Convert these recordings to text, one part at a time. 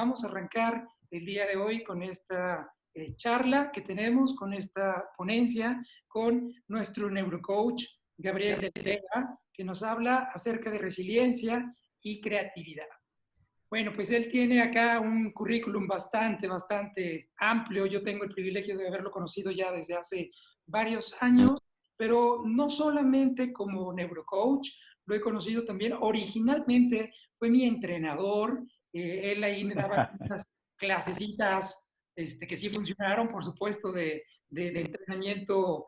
vamos a arrancar el día de hoy con esta charla que tenemos, con esta ponencia, con nuestro neurocoach Gabriel de la Vega, que nos habla acerca de resiliencia y creatividad. Bueno, pues él tiene acá un currículum bastante amplio. Yo tengo el privilegio de haberlo conocido ya desde hace varios años, pero no solamente como neurocoach, lo he conocido también originalmente, fue mi entrenador. Él ahí me daba unas clasecitas que sí funcionaron, por supuesto, de entrenamiento,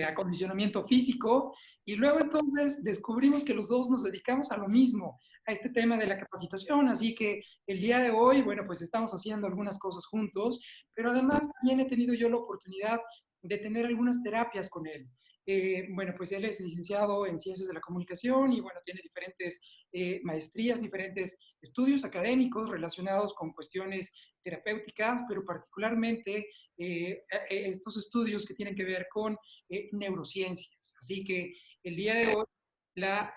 acondicionamiento físico. Y luego entonces descubrimos que los dos nos dedicamos a lo mismo, a este tema de la capacitación, así que el día de hoy, bueno, pues estamos haciendo algunas cosas juntos, pero además también he tenido yo la oportunidad de tener algunas terapias con él. Bueno, pues él es licenciado en Ciencias de la Comunicación y bueno, tiene diferentes maestrías, diferentes estudios académicos relacionados con cuestiones terapéuticas, pero particularmente estos estudios que tienen que ver con neurociencias. Así que el día de hoy la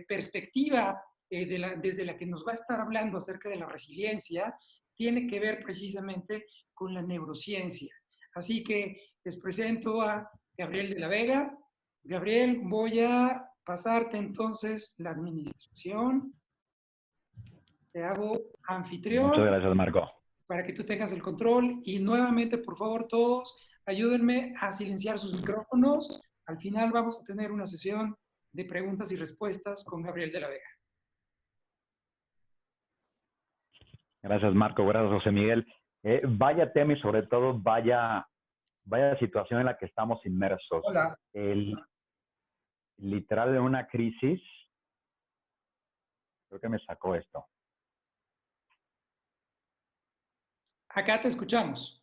perspectiva desde la que nos va a estar hablando acerca de la resiliencia tiene que ver precisamente con la neurociencia. Así que les presento a Gabriel de la Vega. Gabriel, voy a pasarte entonces la administración. Te hago Muchas anfitrión gracias, Marco. para que tú tengas el control y nuevamente, por favor, todos ayúdenme a silenciar sus micrófonos. Al final vamos a tener una sesión de preguntas y respuestas con Gabriel de la Vega. Gracias, Marco. Gracias, José Miguel. Vaya tema y sobre todo vaya situación en la que estamos inmersos. Hola. Literal de una crisis. Creo que me sacó esto. Acá te escuchamos.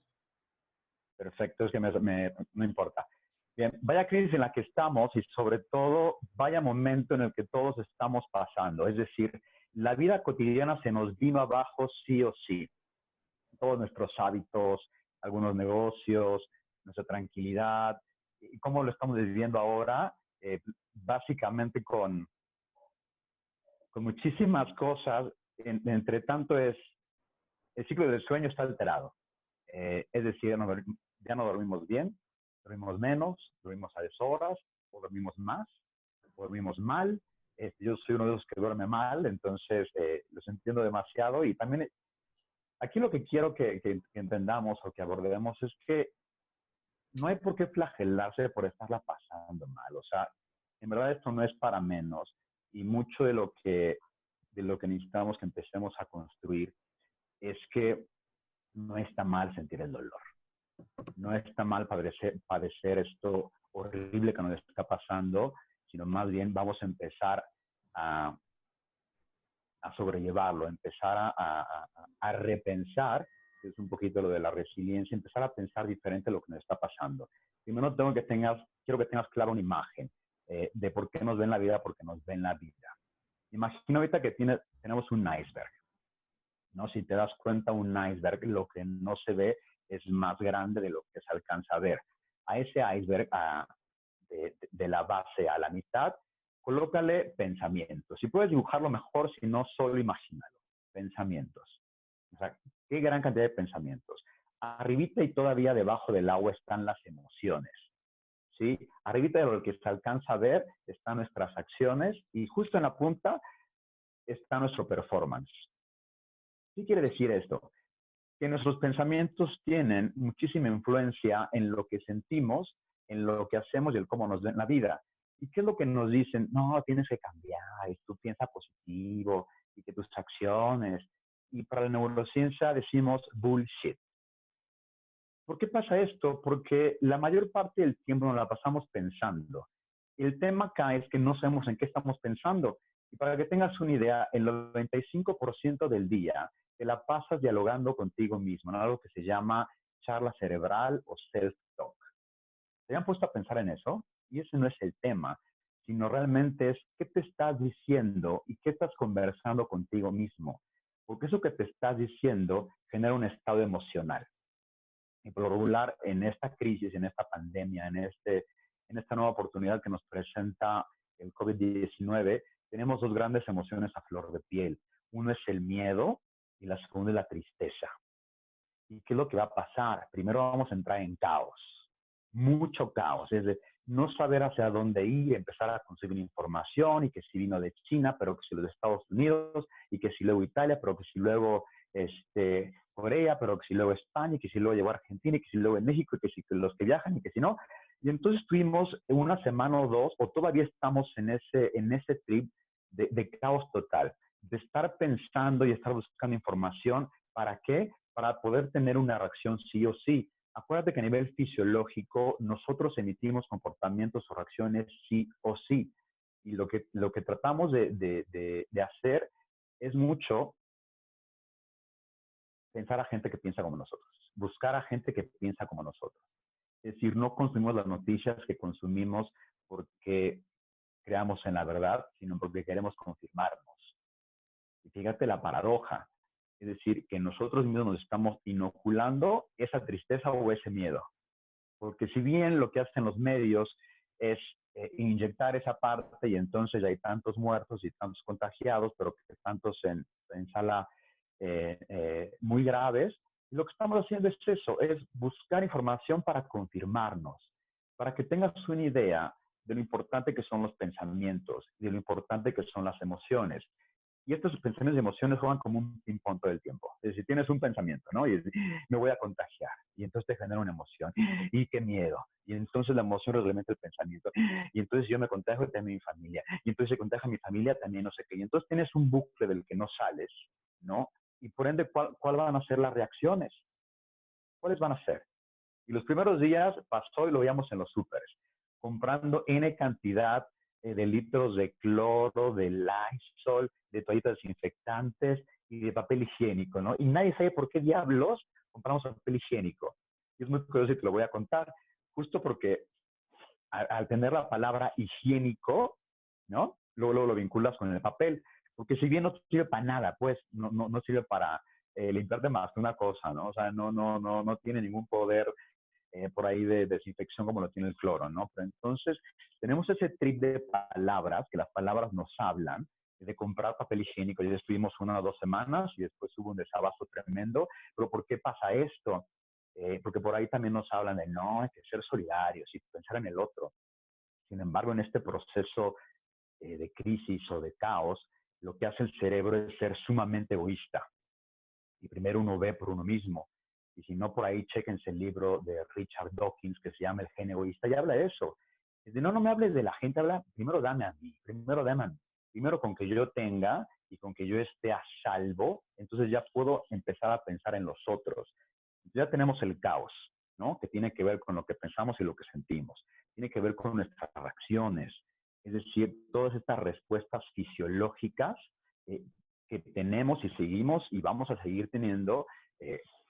Perfecto, es que no importa. Bien, vaya crisis en la que estamos y sobre todo vaya momento en el que todos estamos pasando. Es decir, la vida cotidiana se nos vino abajo sí o sí. Todos nuestros hábitos, algunos negocios, nuestra tranquilidad, y cómo lo estamos viviendo ahora, básicamente con muchísimas cosas. Entre tanto, el ciclo del sueño está alterado. Es decir, ya no dormimos bien, dormimos menos, dormimos a deshoras, o dormimos más, o dormimos mal. Yo soy uno de los que duerme mal, entonces los entiendo demasiado. Y también aquí lo que quiero que entendamos o que abordemos es que no hay por qué flagelarse por estarla pasando mal. O sea, en verdad esto no es para menos. Y mucho de lo que necesitamos que empecemos a construir es que no está mal sentir el dolor. No está mal padecer esto horrible que nos está pasando, sino más bien vamos a empezar a sobrellevarlo, empezar a repensar, que es un poquito lo de la resiliencia, empezar a pensar diferente lo que nos está pasando. Primero quiero que tengas clara una imagen de por qué nos ven la vida, por qué nos ven la vida. Imagina ahorita que tenemos un iceberg, ¿no? Si te das cuenta, un iceberg, lo que no se ve es más grande de lo que se alcanza a ver. A ese iceberg, de la base a la mitad, colócale pensamientos. Si puedes dibujarlo mejor, si no, solo imagínalo. Pensamientos. O sea, qué gran cantidad de pensamientos. Arribita y todavía debajo del agua están las emociones. ¿Sí? Arribita de lo que se alcanza a ver están nuestras acciones y justo en la punta está nuestro performance. ¿Qué quiere decir esto? Que nuestros pensamientos tienen muchísima influencia en lo que sentimos, en lo que hacemos y en cómo nos ven la vida. ¿Y qué es lo que nos dicen? No, tienes que cambiar, y tú piensa positivo, y que tus acciones. Y para la neurociencia decimos bullshit. ¿Por qué pasa esto? Porque la mayor parte del tiempo nos la pasamos pensando. El tema acá es que no sabemos en qué estamos pensando. Y para que tengas una idea, el 95% del día te la pasas dialogando contigo mismo, en algo que se llama charla cerebral o self-talk. ¿Te han puesto a pensar en eso? Y ese no es el tema, sino realmente es qué te estás diciendo y qué estás conversando contigo mismo. Porque eso que te estás diciendo genera un estado emocional. Y por lo regular, en esta crisis, en esta pandemia, en esta nueva oportunidad que nos presenta el COVID-19, tenemos dos grandes emociones a flor de piel. Uno es el miedo y la segunda es la tristeza. ¿Y qué es lo que va a pasar? Primero vamos a entrar en caos, mucho caos, es de no saber hacia dónde ir, empezar a conseguir información y que si vino de China, pero que si de Estados Unidos, y que si luego Italia, pero que si luego Corea, pero que si luego España, y que si luego llegó a Argentina, y que si luego en México, y que si los que viajan, y que si no. Y entonces tuvimos una semana o dos, o todavía estamos en ese trip de caos total, de estar pensando y estar buscando información. ¿Para qué? Para poder tener una reacción sí o sí. Acuérdate que a nivel fisiológico nosotros emitimos comportamientos o reacciones sí o sí. Y lo que tratamos de hacer es mucho pensar a gente que piensa como nosotros, buscar a gente que piensa como nosotros. Es decir, no consumimos las noticias que consumimos porque creamos en la verdad, sino porque queremos confirmarnos. Y fíjate la paradoja. Es decir, que nosotros mismos nos estamos inoculando esa tristeza o ese miedo. Porque si bien lo que hacen los medios es inyectar esa parte y entonces ya hay tantos muertos y tantos contagiados, pero que tantos en sala muy graves, lo que estamos haciendo es eso, es buscar información para confirmarnos, para que tengas una idea de lo importante que son los pensamientos y de lo importante que son las emociones. Y estos pensamientos y emociones juegan como un ping-pong todo el tiempo. Es decir, tienes un pensamiento, ¿no? Y me voy a contagiar. Y entonces te genera una emoción. Y qué miedo. Y entonces la emoción reglamenta el pensamiento. Y entonces yo me contagio también mi familia. Y entonces se contagia mi familia también no sé qué. Y entonces tienes un bucle del que no sales, ¿no? Y por ende, ¿cuál van a ser las reacciones? ¿Cuáles van a ser? Y los primeros días pasó y lo veíamos en los súperes, comprando N cantidad de litros de cloro, de Lysol, de toallitas desinfectantes y de papel higiénico, ¿no? Y nadie sabe por qué diablos compramos papel higiénico. Y es muy curioso y te lo voy a contar, justo porque al tener la palabra higiénico, ¿no? Luego lo vinculas con el papel, porque si bien no sirve para nada, pues no sirve para limpiarte más que una cosa, ¿no? O sea, no tiene ningún poder por ahí de desinfección como lo tiene el cloro, ¿no? Pero entonces tenemos ese trip de palabras, que las palabras nos hablan, de comprar papel higiénico. Ya estuvimos 1 o 2 semanas y después hubo un desabasto tremendo. Pero ¿por qué pasa esto? Porque por ahí también nos hablan de no, hay que ser solidarios y pensar en el otro. Sin embargo, en este proceso de crisis o de caos, lo que hace el cerebro es ser sumamente egoísta. Y primero uno ve por uno mismo. Y si no, por ahí chéquense el libro de Richard Dawkins que se llama El gen egoísta y habla de eso. Es de, no me hables de la gente, habla, primero dame a mí, primero dame a mí. Primero con que yo tenga y con que yo esté a salvo, entonces ya puedo empezar a pensar en los otros. Ya tenemos el caos, ¿no? Que tiene que ver con lo que pensamos y lo que sentimos. Tiene que ver con nuestras reacciones. Es decir, todas estas respuestas fisiológicas eh, que tenemos y seguimos y vamos a seguir teniendo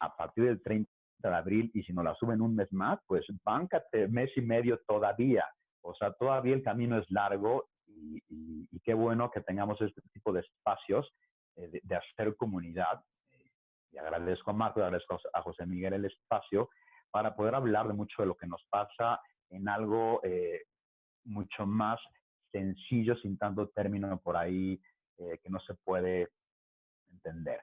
a partir del 30 de abril, y si nos la suben un mes más, pues báncate mes y medio todavía. O sea, todavía el camino es largo y qué bueno que tengamos este tipo de espacios de hacer comunidad. Y agradezco a Marco, agradezco a José Miguel el espacio para poder hablar de mucho de lo que nos pasa en algo mucho más sencillo, sin tanto término por ahí que no se puede entender.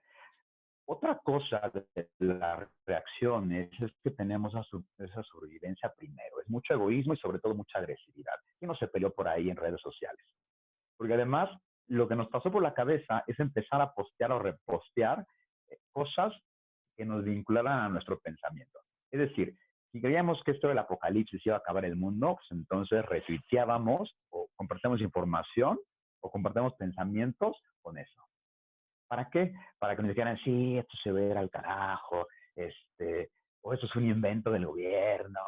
Otra cosa de las reacciones es que tenemos esa sobrevivencia primero. Es mucho egoísmo y sobre todo mucha agresividad. Y no se peleó por ahí en redes sociales. Porque además lo que nos pasó por la cabeza es empezar a postear o repostear cosas que nos vincularan a nuestro pensamiento. Es decir, si creíamos que esto del apocalipsis iba a acabar el mundo, pues entonces retuiteábamos o compartíamos información o compartíamos pensamientos con eso. ¿Para qué? Para que nos dijeran, sí, esto se va a ir al carajo, o esto es un invento del gobierno,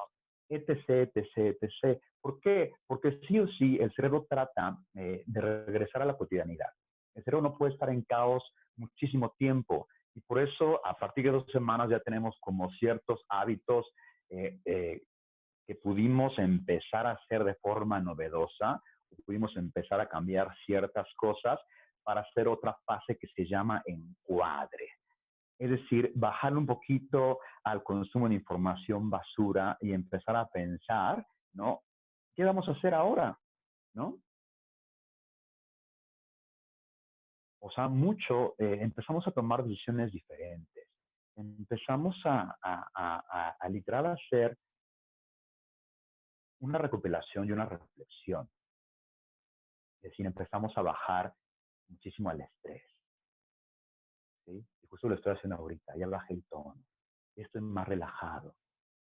etc, etc, etc. ¿Por qué? Porque sí o sí el cerebro trata de regresar a la cotidianidad. El cerebro no puede estar en caos muchísimo tiempo y por eso a partir de 2 semanas ya tenemos como ciertos hábitos que pudimos empezar a hacer de forma novedosa, pudimos empezar a cambiar ciertas cosas para hacer otra fase que se llama encuadre. Es decir, bajar un poquito al consumo de información basura y empezar a pensar, ¿no? ¿Qué vamos a hacer ahora? ¿No? O sea, empezamos a tomar decisiones diferentes. Empezamos a literal hacer una recopilación y una reflexión. Es decir, empezamos a bajar muchísimo al estrés. ¿Sí? Y justo lo estoy haciendo ahorita, ya bajé el tono. Estoy más relajado,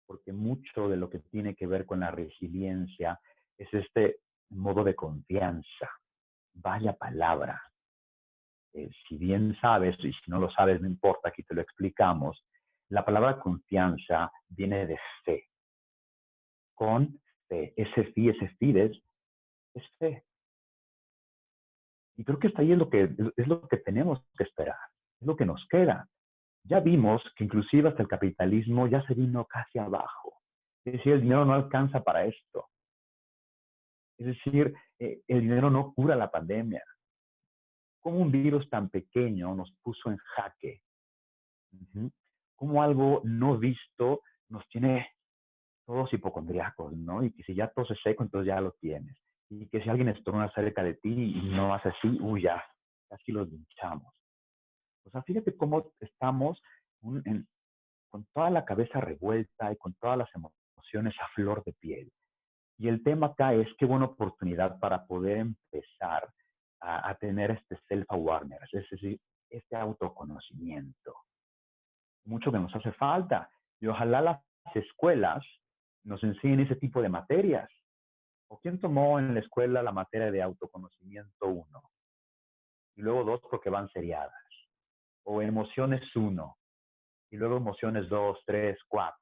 porque mucho de lo que tiene que ver con la resiliencia es este modo de confianza. Vaya palabra. Si bien sabes, y si no lo sabes, no importa, aquí te lo explicamos, la palabra confianza viene de fe. Con fe. Ese fides, es fe. Y creo que está ahí es lo que tenemos que esperar, es lo que nos queda. Ya vimos que inclusive hasta el capitalismo ya se vino casi abajo. Es decir, el dinero no alcanza para esto. Es decir, el dinero no cura la pandemia. ¿Cómo un virus tan pequeño nos puso en jaque? Cómo algo no visto nos tiene todos hipocondriacos, ¿no? Y que si ya toses seco, entonces ya lo tienes. Y que si alguien estornuda cerca de ti y no hace así, ya, casi los linchamos. O sea, fíjate cómo estamos con toda la cabeza revuelta y con todas las emociones a flor de piel. Y el tema acá es qué buena oportunidad para poder empezar a tener este self-awareness, es decir, este autoconocimiento. Mucho que nos hace falta. Y ojalá las escuelas nos enseñen ese tipo de materias. ¿O quién tomó en la escuela la materia de autoconocimiento 1? Y luego 2 porque van seriadas. O emociones 1. Y luego emociones 2, 3, 4.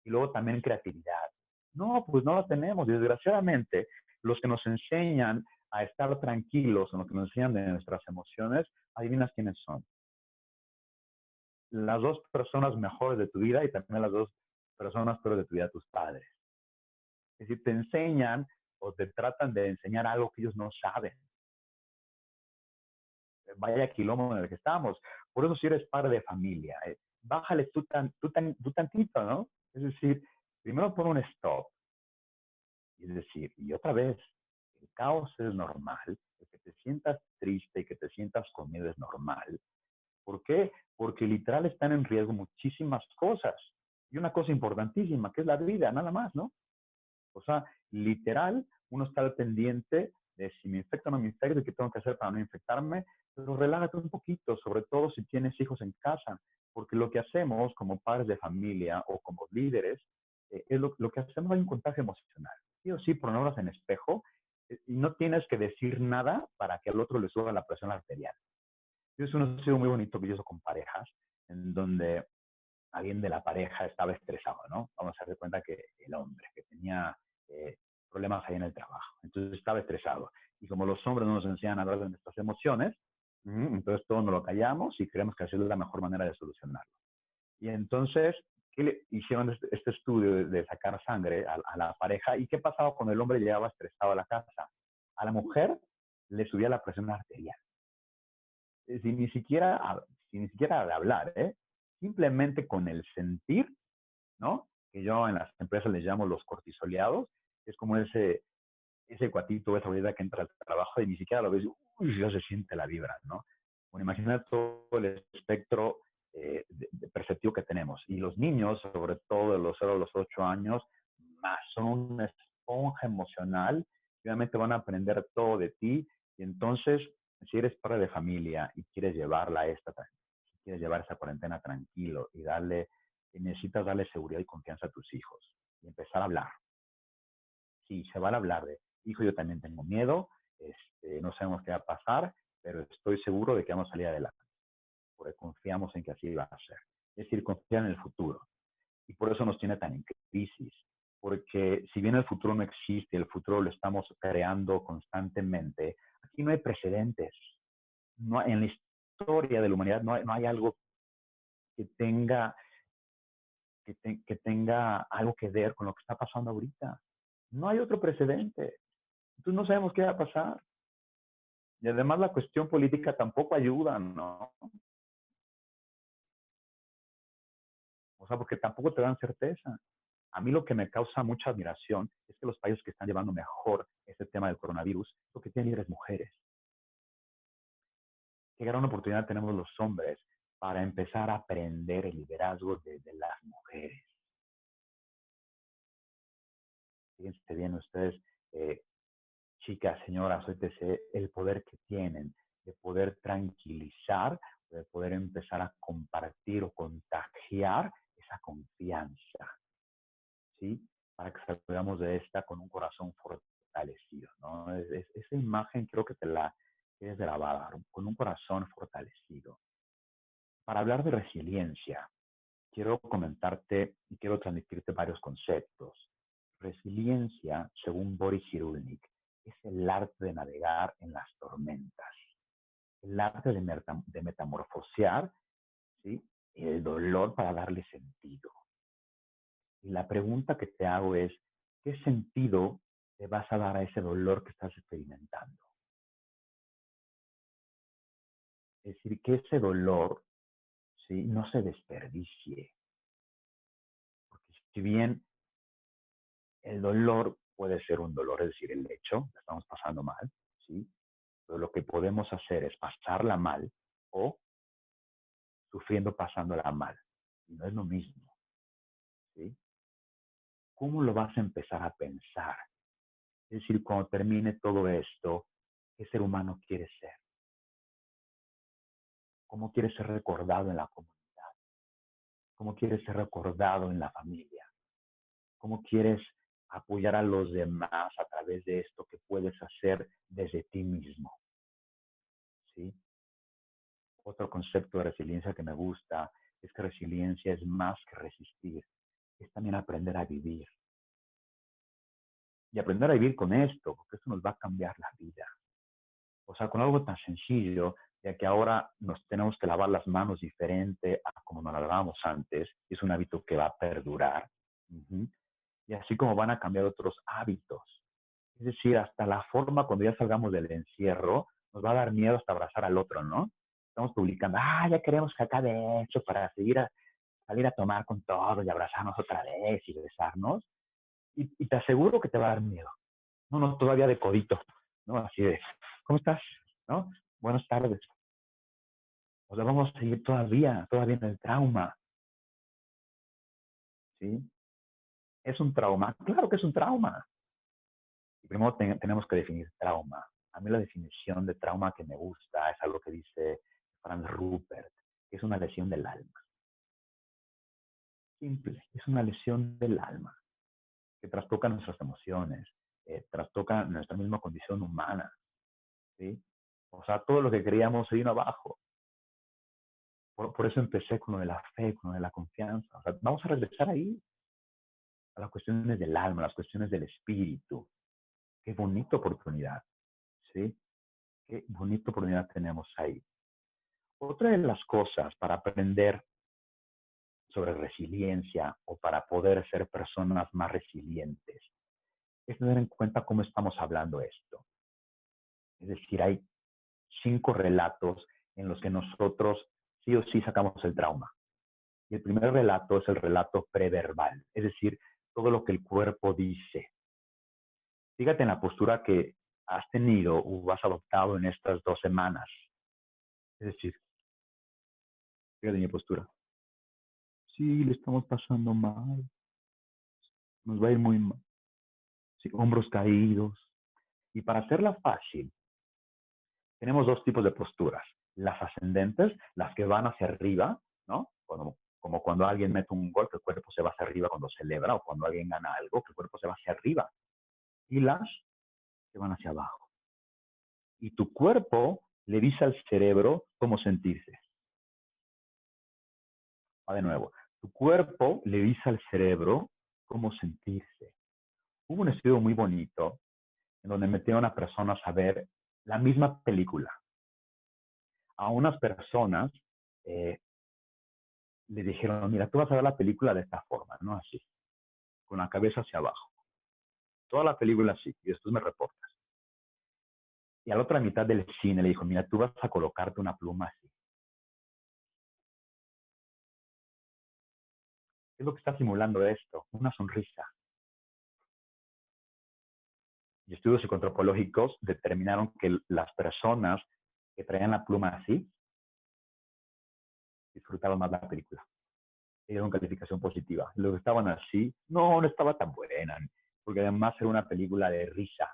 Y luego también creatividad. No, pues no lo tenemos. Y desgraciadamente, los que nos enseñan a estar tranquilos, o los que nos enseñan de nuestras emociones, adivinas quiénes son. Las 2 personas mejores de tu vida y también las 2 personas peores de tu vida, tus padres. Es decir, te enseñan o te tratan de enseñar algo que ellos no saben. Vaya quilombo en el que estamos. Por eso si eres padre de familia, bájale tú tantito, ¿no? Es decir, primero pon un stop. Es decir, y otra vez, el caos es normal, el que te sientas triste y que te sientas con miedo es normal. ¿Por qué? Porque literal están en riesgo muchísimas cosas. Y una cosa importantísima, que es la vida, nada más, ¿no? O sea, literal, uno está al pendiente de si me infecto o no me infecto y qué tengo que hacer para no infectarme, pero relájate un poquito, sobre todo si tienes hijos en casa, porque lo que hacemos como padres de familia o como líderes, es lo que hacemos hay un contagio emocional. Sí o sí, ponernos en espejo y no tienes que decir nada para que al otro le suba la presión arterial. Es un estudio muy bonito que yo hizo con parejas, en donde alguien de la pareja estaba estresado, ¿no? Vamos a dar cuenta que el hombre, que tenía problemas ahí en el trabajo, entonces estaba estresado. Y como los hombres no nos enseñan a hablar de nuestras emociones, entonces todos nos lo callamos y creemos que así es la mejor manera de solucionarlo. Y entonces, hicieron este estudio de sacar sangre a la pareja y qué pasaba cuando el hombre llegaba estresado a la casa. A la mujer le subía la presión arterial. Sin ni siquiera, sin ni siquiera de hablar, simplemente con el sentir, ¿no? Que yo en las empresas les llamo los cortisoleados, es como ese cuatito, esa vida que entra al trabajo y ni siquiera lo ves, ya se siente la vibra, ¿no? Bueno, imagina todo el espectro de perceptivo que tenemos. Y los niños, sobre todo de los 0 a los 8 años, más son una esponja emocional, obviamente van a aprender todo de ti y entonces, si eres padre de familia y quieres llevarla a si quieres llevar esa cuarentena tranquilo y necesitas darle seguridad y confianza a tus hijos y empezar a hablar. Sí, se va a hablar de, hijo, yo también tengo miedo, no sabemos qué va a pasar, pero estoy seguro de que vamos a salir adelante, porque confiamos en que así va a ser. Es decir, confiar en el futuro. Y por eso nos tiene tan en crisis, porque si bien el futuro no existe, el futuro lo estamos creando constantemente, aquí no hay precedentes. No, en la historia de la humanidad no hay algo que tenga, que tenga algo que ver con lo que está pasando ahorita. No hay otro precedente. Entonces no sabemos qué va a pasar. Y además la cuestión política tampoco ayuda, ¿no? O sea, porque tampoco te dan certeza. A mí lo que me causa mucha admiración es que los países que están llevando mejor este tema del coronavirus, lo que tienen líderes mujeres. qué gran oportunidad tenemos los hombres para empezar a aprender el liderazgo de las mujeres. Fíjense bien ustedes, chicas, señoras, etc., el poder que tienen de poder tranquilizar, de poder empezar a compartir o contagiar esa confianza, ¿sí? Para que salgamos de esta con un corazón fortalecido, ¿no? Esa imagen creo que te la quieres grabar, con un corazón fortalecido. Para hablar de resiliencia, quiero comentarte y quiero transmitirte varios conceptos. Resiliencia, según Boris Cyrulnik, es el arte de navegar en las tormentas, el arte de metamorfosear, ¿sí?, el dolor para darle sentido. Y la pregunta que te hago es, ¿qué sentido le vas a dar a ese dolor que estás experimentando? Es decir, que ese dolor, ¿sí?, no se desperdicie. Porque si bien el dolor puede ser un dolor, es decir, el hecho, la estamos pasando mal, ¿sí? Pero lo que podemos hacer es pasarla mal o sufriendo pasándola mal. Y no es lo mismo, ¿sí? ¿Cómo lo vas a empezar a pensar? Es decir, cuando termine todo esto, ¿qué ser humano quieres ser? ¿Cómo quieres ser recordado en la comunidad? ¿Cómo quieres ser recordado en la familia? ¿Cómo quieres apoyar a los demás a través de esto que puedes hacer desde ti mismo? ¿Sí? Otro concepto de resiliencia que me gusta es que resiliencia es más que resistir, es también aprender a vivir. Y aprender a vivir con esto, porque esto nos va a cambiar la vida. O sea, con algo tan sencillo, ya que ahora nos tenemos que lavar las manos diferente a como nos lavábamos antes, es un hábito que va a perdurar. Y así como van a cambiar otros hábitos. Es decir, hasta la forma cuando ya salgamos del encierro, nos va a dar miedo hasta abrazar al otro, ¿no? Estamos publicando, ya queremos que acabe esto para salir a tomar con todos y abrazarnos otra vez y besarnos. Y te aseguro que te va a dar miedo. No, todavía de codito, ¿no? Así de, ¿cómo estás? ¿No? Buenas tardes. O sea, vamos a seguir todavía en el trauma, ¿sí? ¿Es un trauma? Claro que es un trauma. Y primero tenemos que definir trauma. A mí la definición de trauma que me gusta es algo que dice Franz Rupert, que es una lesión del alma. Simple, es una lesión del alma que trastoca nuestras emociones, trastoca nuestra misma condición humana, ¿sí? O sea, todo lo que creíamos se vino abajo. Por eso empecé con lo de la fe, con lo de la confianza. O sea, vamos a regresar ahí, a las cuestiones del alma, a las cuestiones del espíritu. Qué bonita oportunidad, ¿sí? Qué bonita oportunidad tenemos ahí. Otra de las cosas para aprender sobre resiliencia o para poder ser personas más resilientes es tener en cuenta cómo estamos hablando esto. Es decir, hay 5 relatos en los que nosotros sí o sí sacamos el trauma. Y el primer relato es el relato preverbal, es decir, todo lo que el cuerpo dice. Fíjate en la postura que has tenido o has adoptado en estas 2 semanas. Es decir, fíjate en mi postura. Sí, le estamos pasando mal. Nos va a ir muy mal. Sí, hombros caídos. Y para hacerla fácil, tenemos 2 tipos de posturas. Las ascendentes, las que van hacia arriba, ¿no? Como cuando alguien mete un gol, que el cuerpo se va hacia arriba cuando celebra, o cuando alguien gana algo, que el cuerpo se va hacia arriba. Y las que van hacia abajo. Y tu cuerpo le dice al cerebro cómo sentirse. Va de nuevo. Tu cuerpo le dice al cerebro cómo sentirse. Hubo un estudio muy bonito en donde metieron a personas a ver la misma película. A unas personas le dijeron, mira, tú vas a ver la película de esta forma, ¿no? Así, con la cabeza hacia abajo. Toda la película así, y después me reportas. Y a la otra mitad del cine le dijo, mira, tú vas a colocarte una pluma así. ¿Qué es lo que está simulando esto? Una sonrisa. Y estudios psicoantropológicos determinaron que las personas que traían la pluma así, disfrutaban más la película. Le dieron calificación positiva. Los que estaban así, no estaba tan buena, porque además era una película de risa.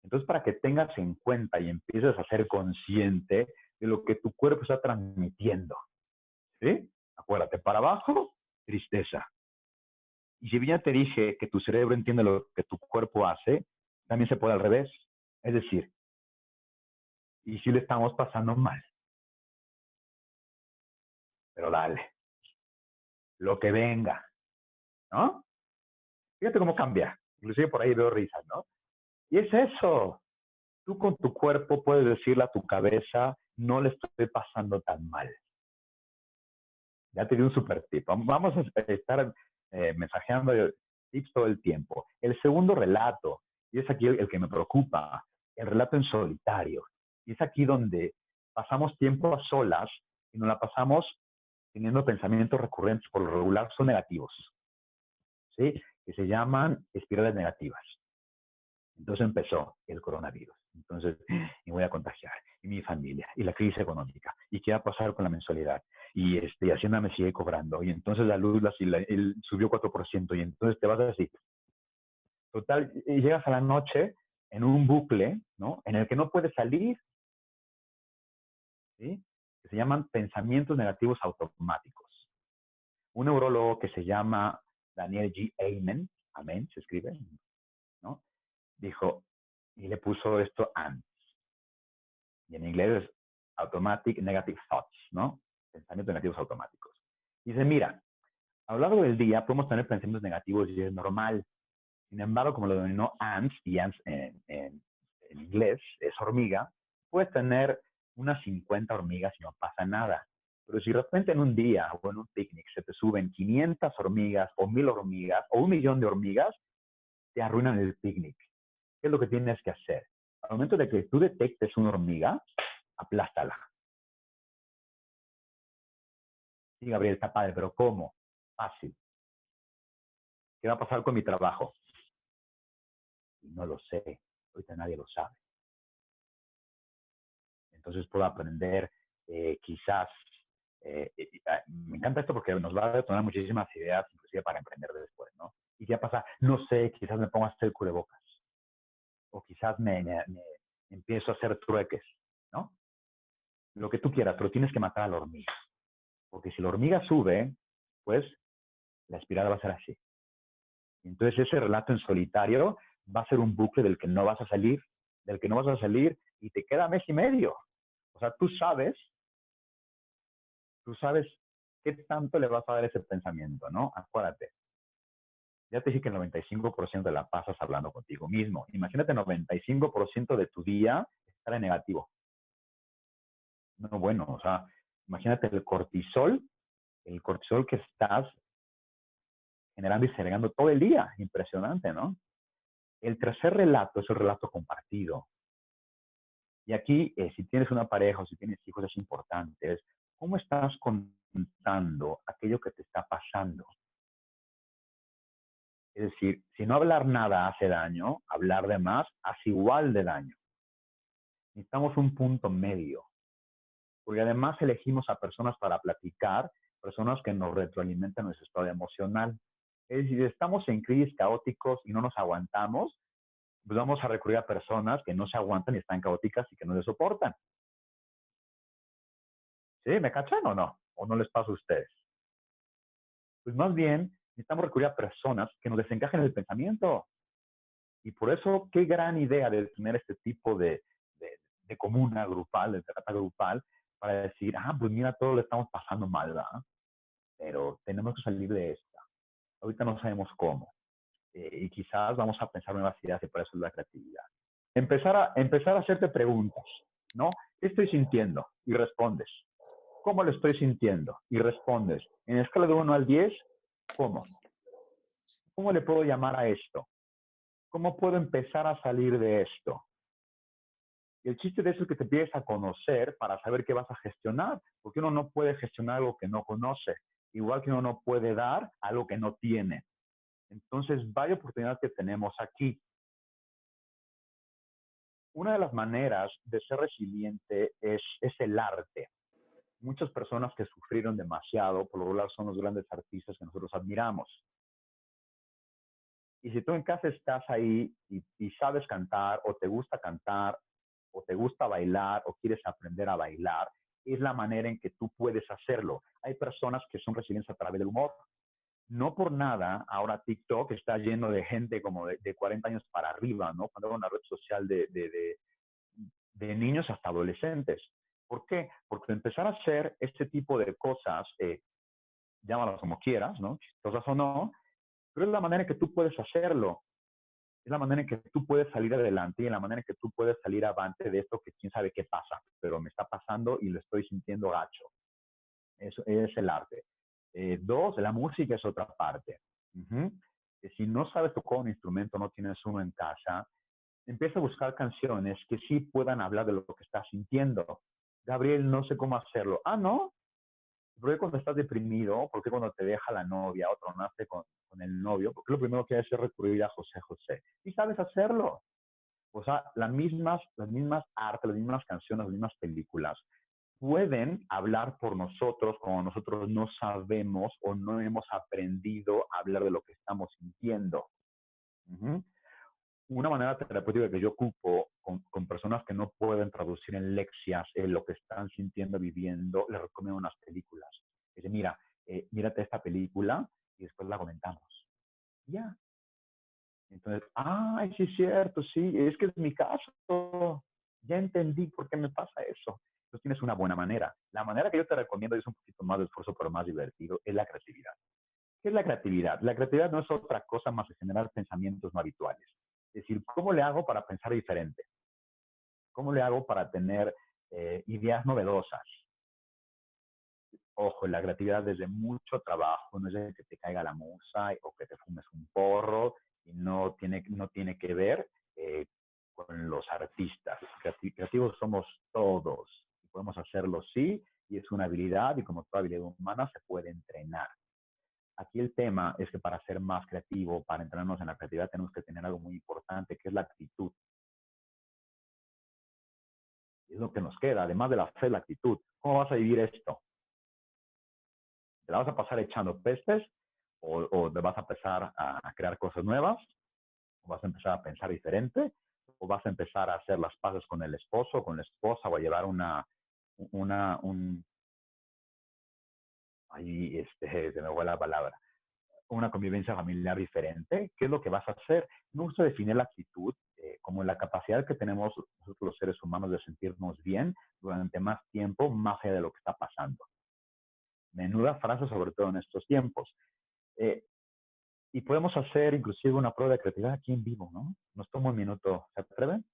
Entonces, para que tengas en cuenta y empieces a ser consciente de lo que tu cuerpo está transmitiendo, ¿sí? Acuérdate, para abajo, tristeza. Y si bien te dije que tu cerebro entiende lo que tu cuerpo hace, también se puede al revés. Es decir, y si le estamos pasando mal, pero dale, lo que venga, ¿no? Fíjate cómo cambia. Inclusive por ahí veo risas, ¿no? Y es eso. Tú con tu cuerpo puedes decirle a tu cabeza, no le estoy pasando tan mal. Ya te di un super tip. Vamos a estar mensajeando tips todo el tiempo. El segundo relato, y es aquí el que me preocupa, el relato en solitario. Y es aquí donde pasamos tiempo a solas y nos la pasamos teniendo pensamientos recurrentes, por lo regular son negativos, ¿sí? Que se llaman espirales negativas. Entonces empezó el coronavirus. Entonces, me voy a contagiar, y mi familia, y la crisis económica, y qué va a pasar con la mensualidad, y Hacienda me sigue cobrando, y entonces la luz subió 4%, y entonces te vas a decir, total, y llegas a la noche en un bucle, ¿no? En el que no puedes salir, ¿sí? Que se llaman pensamientos negativos automáticos. Un neurólogo que se llama Daniel G. Amen, se escribe, ¿no? Dijo, y le puso esto ANT. Y en inglés es Automatic Negative Thoughts, ¿no? Pensamientos negativos automáticos. Dice, mira, a lo largo del día podemos tener pensamientos negativos y es normal. Sin embargo, como lo denominó ants, y ants en inglés es hormiga, puedes tener unas 50 hormigas y no pasa nada. Pero si de repente en un día o en un picnic se te suben 500 hormigas o 1000 hormigas o 1 millón de hormigas, te arruinan el picnic. ¿Qué es lo que tienes que hacer? Al momento de que tú detectes una hormiga, aplástala. Sí, Gabriel, está padre, pero ¿cómo? Fácil. ¿Qué va a pasar con mi trabajo? No lo sé. Ahorita nadie lo sabe. Entonces puedo aprender quizás, me encanta esto porque nos va a detonar muchísimas ideas, inclusive para emprender después, ¿no? ¿Y qué pasa? No sé, quizás me pongo a hacer cubrebocas. O quizás me empiezo a hacer trueques, ¿no? Lo que tú quieras, pero tienes que matar a la hormiga. Porque si la hormiga sube, pues la espiral va a ser así. Entonces ese relato en solitario va a ser un bucle del que no vas a salir, del que no vas a salir y te queda mes y medio. O sea, tú sabes qué tanto le vas a dar ese pensamiento, ¿no? Acuérdate. Ya te dije que el 95% de la pasas hablando contigo mismo. Imagínate el 95% de tu día estar en negativo. No, bueno, o sea, imagínate el cortisol que estás generando y segregando todo el día. Impresionante, ¿no? El tercer relato es el relato compartido. Y aquí, si tienes una pareja o si tienes hijos, es importante. Es cómo estás contando aquello que te está pasando. Es decir, si no hablar nada hace daño, hablar de más hace igual de daño. Necesitamos un punto medio. Porque además elegimos a personas para platicar, personas que nos retroalimentan nuestro estado emocional. Es decir, si estamos en crisis caóticos y no nos aguantamos, pues vamos a recurrir a personas que no se aguantan y están caóticas y que no les soportan. ¿Sí? ¿Me cachan o no? ¿O no les pasa a ustedes? Pues más bien necesitamos recurrir a personas que nos desencajen el pensamiento. Y por eso, qué gran idea de tener este tipo de comuna grupal, de terapia grupal, para decir, pues mira, todos lo estamos pasando mal, ¿verdad? Pero tenemos que salir de esta. Ahorita no sabemos cómo. Y quizás vamos a pensar nuevas ideas y por eso es la creatividad. Empezar a hacerte preguntas, ¿no? ¿Qué estoy sintiendo? Y respondes. ¿Cómo lo estoy sintiendo? Y respondes. En escala de 1 al 10, ¿cómo? ¿Cómo le puedo llamar a esto? ¿Cómo puedo empezar a salir de esto? Y el chiste de eso es que te empieces a conocer para saber qué vas a gestionar, porque uno no puede gestionar algo que no conoce, igual que uno no puede dar algo que no tiene. Entonces, vaya oportunidad que tenemos aquí. Una de las maneras de ser resiliente es el arte. Muchas personas que sufrieron demasiado, por lo regular son los grandes artistas que nosotros admiramos. Y si tú en casa estás ahí y sabes cantar, o te gusta bailar, o quieres aprender a bailar, es la manera en que tú puedes hacerlo. Hay personas que son resilientes a través del humor. No por nada, ahora TikTok está lleno de gente como de 40 años para arriba, ¿no? Cuando era una red social de niños hasta adolescentes. ¿Por qué? Porque empezar a hacer este tipo de cosas, llámalas como quieras, ¿no? Chistosas o no, pero es la manera en que tú puedes hacerlo. Es la manera en que tú puedes salir adelante y en la manera en que tú puedes salir avante de esto que quién sabe qué pasa, pero me está pasando y lo estoy sintiendo gacho. Eso es el arte. Dos, la música es otra parte. Si no sabes tocar un instrumento, no tienes uno en casa, empieza a buscar canciones que sí puedan hablar de lo que estás sintiendo. Gabriel, no sé cómo hacerlo. Ah, ¿no? ¿Por qué cuando estás deprimido? ¿Por qué cuando te deja la novia o tronaste con el novio? Porque lo primero que haces es recurrir a José José. Y sabes hacerlo. O sea, las mismas artes, las mismas canciones, las mismas películas pueden hablar por nosotros cuando nosotros no sabemos o no hemos aprendido a hablar de lo que estamos sintiendo. Una manera terapéutica que yo ocupo con personas que no pueden traducir en leccias lo que están sintiendo, viviendo, les recomiendo unas películas. Dice, mira, mírate esta película y después la comentamos. Ya. Entonces, ay, sí es cierto, sí, es que es mi caso. Ya entendí por qué me pasa eso. Entonces tienes una buena manera. La manera que yo te recomiendo, y es un poquito más de esfuerzo, pero más divertido, es la creatividad. ¿Qué es la creatividad? La creatividad no es otra cosa más que generar pensamientos no habituales. Es decir, ¿cómo le hago para pensar diferente? ¿Cómo le hago para tener ideas novedosas? Ojo, la creatividad desde mucho trabajo, no es de que te caiga la musa o que te fumes un porro, y no tiene que ver con los artistas. Creativos somos todos y podemos hacerlo, sí, y es una habilidad, y como toda habilidad humana se puede entrenar. Aquí el tema es que para ser más creativo, para entrenarnos en la creatividad, tenemos que tener algo muy importante, que es la actitud. Es lo que nos queda, además de la fe, la actitud. ¿Cómo vas a vivir esto? ¿Te la vas a pasar echando pestes o te vas a empezar a crear cosas nuevas? ¿O vas a empezar a pensar diferente? ¿O vas a empezar a hacer las paces con el esposo, con la esposa, o a llevar se me fue la palabra, una convivencia familiar diferente? ¿Qué es lo que vas a hacer? Me gusta definir la actitud como la capacidad que tenemos nosotros los seres humanos de sentirnos bien durante más tiempo, más allá de lo que está pasando. Menuda frase, sobre todo en estos tiempos. Y podemos hacer inclusive una prueba de creatividad aquí en vivo, ¿no? Nos toma un minuto. ¿Se atreven?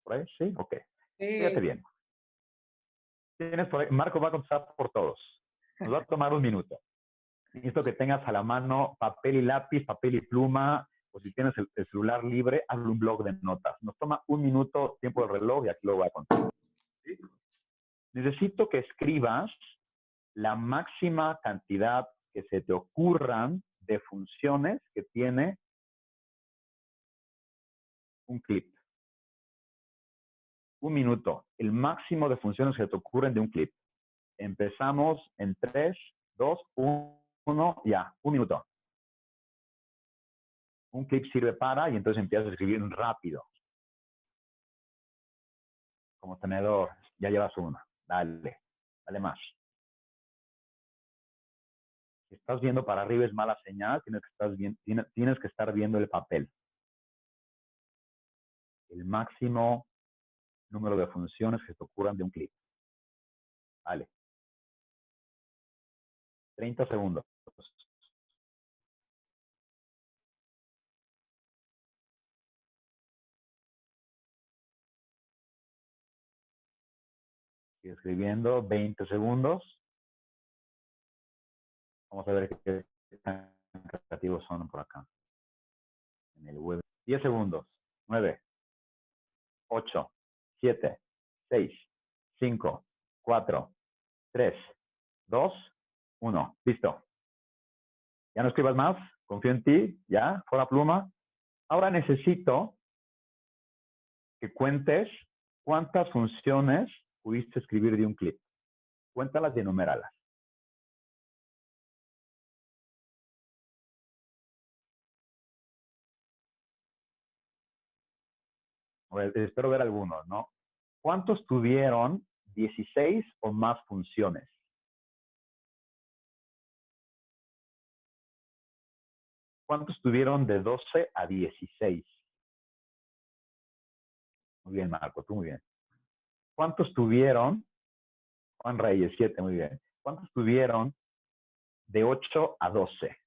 ¿Por ahí? ¿Sí? Ok. Fíjate bien. Tienes por ahí, Marco va a contestar por todos. Nos va a tomar un minuto. Necesito que tengas a la mano papel y lápiz, papel y pluma, o si tienes el celular libre, hazle un blog de notas. Nos toma un minuto, tiempo del reloj, y aquí lo voy a contar. ¿Sí? Necesito que escribas la máxima cantidad que se te ocurran de funciones que tiene un clip. Un minuto. El máximo de funciones que te ocurren de un clip. Empezamos en 3, 2, 1, ya. Un minuto. Un clip sirve para, y entonces empiezas a escribir rápido. Como tenedor, ya llevas una. Dale. Dale más. Si estás viendo para arriba es mala señal, tienes que estar viendo el papel. El máximo número de funciones que te ocurran de un clip. Vale. 30 segundos. Sigue escribiendo. 20 segundos. Vamos a ver qué tan creativos son por acá. En el web. 10 segundos. 9, 8, 7, 6, 5, 4, 3, 2, 1. Listo. Ya no escribas más. Confío en ti. Ya, fuera pluma. Ahora necesito que cuentes cuántas funciones pudiste escribir de un clip. Cuéntalas y enuméralas. Espero ver algunos, ¿no? ¿Cuántos tuvieron 16 o más funciones? ¿Cuántos tuvieron de 12 a 16? Muy bien, Marco, tú muy bien. ¿Cuántos tuvieron, Juan Reyes, 7, muy bien. ¿Cuántos tuvieron de 8 a 12?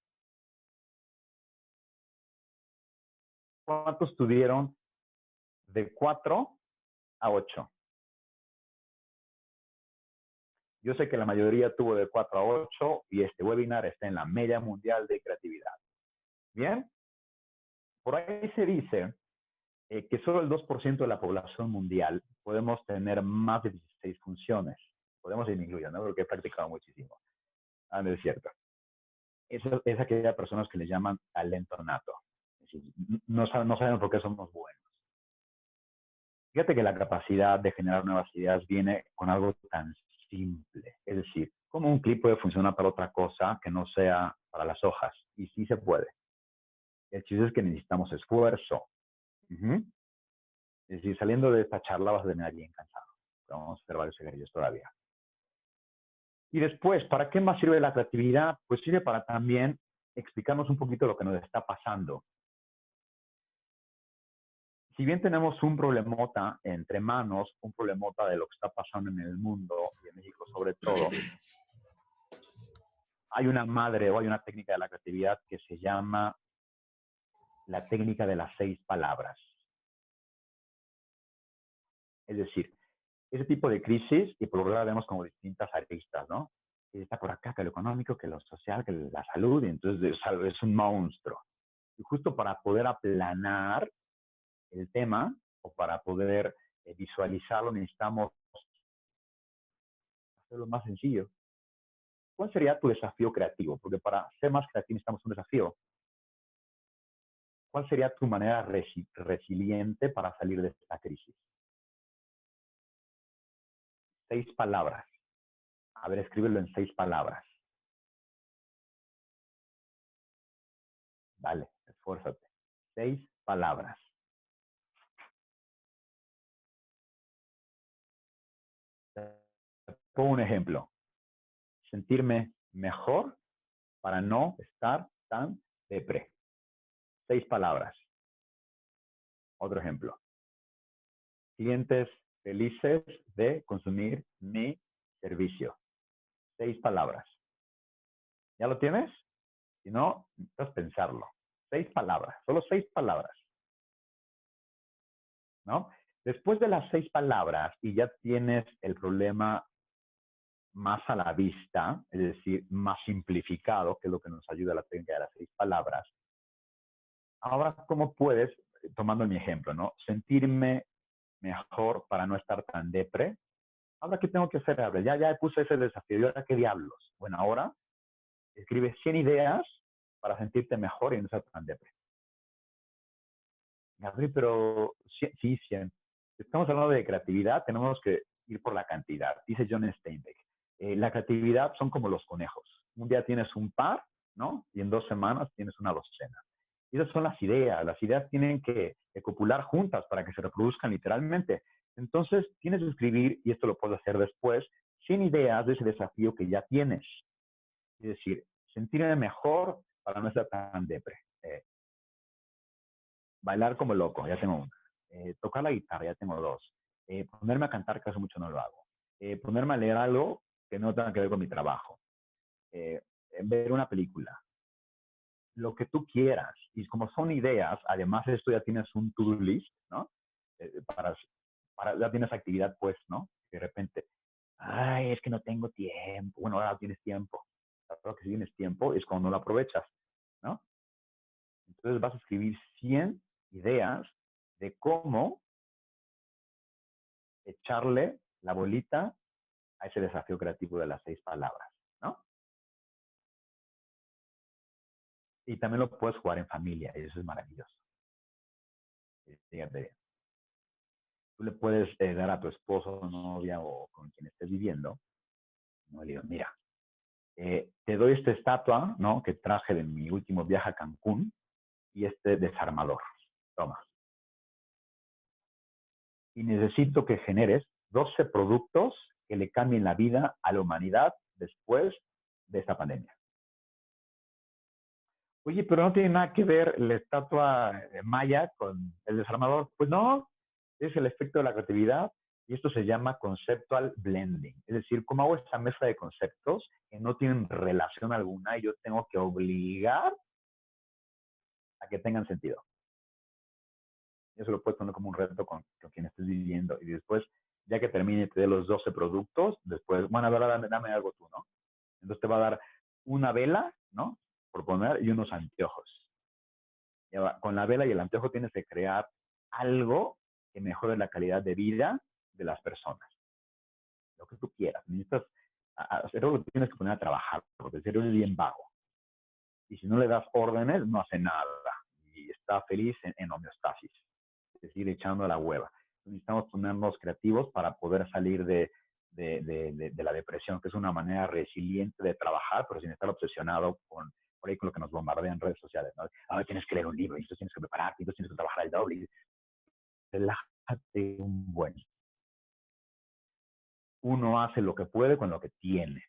¿Cuántos tuvieron de 4 a 8? Yo sé que la mayoría tuvo de 4 a 8 y este webinar está en la media mundial de creatividad. Bien, por ahí se dice que solo el 2% de la población mundial podemos tener más de 16 funciones. Podemos y me incluyo, ¿no? Porque he practicado muchísimo. No es cierto. Es aquellas personas que le llaman talento nato. Es decir, no sabemos por qué somos buenos. Fíjate que la capacidad de generar nuevas ideas viene con algo tan simple. Es decir, como un clip puede funcionar para otra cosa que no sea para las hojas. Y sí se puede. El chiste es que necesitamos esfuerzo. Es decir, saliendo de esta charla vas a terminar bien cansado. Vamos a hacer varios ejercicios todavía. Y después, ¿para qué más sirve la creatividad? Pues sirve para también explicarnos un poquito lo que nos está pasando. Si bien tenemos un problemota entre manos, un problemota de lo que está pasando en el mundo y en México sobre todo, hay una madre o hay una técnica de la creatividad que se llama la técnica de las 6 palabras. Es decir, ese tipo de crisis, y por lo general vemos como distintas aristas, ¿no? Que está por acá, que lo económico, que lo social, que la salud, y entonces es un monstruo. Y justo para poder aplanar el tema o para poder visualizarlo necesitamos hacerlo más sencillo. ¿Cuál sería tu desafío creativo? Porque para ser más creativo necesitamos un desafío. ¿Cuál sería tu manera resiliente para salir de esta crisis? 6 palabras. A ver, escríbelo en 6 palabras. Dale, esfuérzate. 6 palabras. Pongo un ejemplo. Sentirme mejor para no estar tan depre. 6 palabras. Otro ejemplo. Clientes felices de consumir mi servicio. 6 palabras. ¿Ya lo tienes? Si no, necesitas pensarlo. 6 palabras, solo 6 palabras. ¿No? Después de las 6 palabras y ya tienes el problema más a la vista, es decir, más simplificado, que es lo que nos ayuda a la técnica de las 6 palabras. Ahora, ¿cómo puedes, tomando mi ejemplo, ¿no? Sentirme mejor para no estar tan depre? Ahora, ¿qué tengo que hacer, Gabriel? Ya puse ese desafío. ¿Y ahora qué diablos? Bueno, ahora escribe 100 ideas para sentirte mejor y no estar tan depre. Gabriel, pero sí, 100. Estamos hablando de creatividad, tenemos que ir por la cantidad. Dice John Steinbeck. La creatividad son como los conejos. Un día tienes un par, ¿no? Y en 2 semanas tienes una docena. Y esas son las ideas. Las ideas tienen que copular juntas para que se reproduzcan literalmente. Entonces, tienes que escribir, y esto lo puedes hacer después, 100 ideas de ese desafío que ya tienes. Es decir, sentirme mejor para no estar tan depre. Bailar como loco, ya tengo una. Tocar la guitarra, ya tengo 2. Ponerme a cantar, que hace mucho no lo hago. Ponerme a leer algo que no tenga que ver con mi trabajo. Ver una película. Lo que tú quieras. Y como son ideas, además de esto ya tienes un to-do list, ¿no? Ya tienes actividad, pues, ¿no? De repente, ay, es que no tengo tiempo. Bueno, ahora tienes tiempo. Claro que si tienes tiempo es cuando no lo aprovechas, ¿no? Entonces vas a escribir 100 ideas de cómo echarle la bolita a ese desafío creativo de las 6 palabras, ¿no? Y también lo puedes jugar en familia, y eso es maravilloso. Fíjate bien. Tú le puedes dar a tu esposo, novia o con quien estés viviendo, ¿no? Le digo, mira, te doy esta estatua, ¿no? Que traje de mi último viaje a Cancún y este desarmador. Toma. Y necesito que generes 12 productos que le cambien la vida a la humanidad después de esta pandemia. Oye, pero no tiene nada que ver la estatua maya con el desarmador. Pues no, es el efecto de la creatividad y esto se llama conceptual blending. Es decir, cómo hago esta mezcla de conceptos que no tienen relación alguna y yo tengo que obligar a que tengan sentido. Eso lo puedes poner como un reto con quien estés viviendo. Y después, ya que termine, te dé los 12 productos, después, bueno, ahora dame algo tú, ¿no? Entonces te va a dar una vela, ¿no? Por poner, y unos anteojos. Con la vela y el anteojo tienes que crear algo que mejore la calidad de vida de las personas. Lo que tú quieras. Necesitas, el cerebro lo tienes que poner a trabajar, porque el cerebro es bien vago. Y si no le das órdenes, no hace nada. Y está feliz en homeostasis. Es decir, echando la hueva. Necesitamos ponernos creativos para poder salir de la depresión, que es una manera resiliente de trabajar, pero sin estar obsesionado por ahí con lo que nos bombardean en redes sociales, ¿no? Ahora tienes que leer un libro, y entonces tienes que prepararte, y entonces tienes que trabajar al doble. Relájate un buen. Uno hace lo que puede con lo que tiene.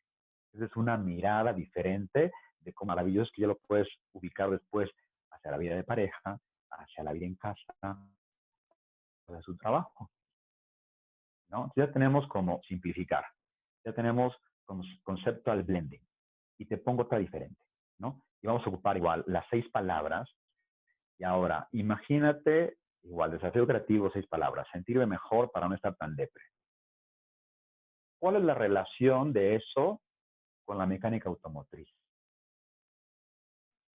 Esa es una mirada diferente de cómo maravilloso que ya lo puedes ubicar después hacia la vida de pareja, hacia la vida en casa, hacia su trabajo, ¿no? Ya tenemos como simplificar, ya tenemos como conceptual blending. Y te pongo otra diferente, ¿no? Y vamos a ocupar igual las 6 palabras. Y ahora, imagínate, igual, desafío creativo, 6 palabras. Sentirme mejor para no estar tan depre. ¿Cuál es la relación de eso con la mecánica automotriz?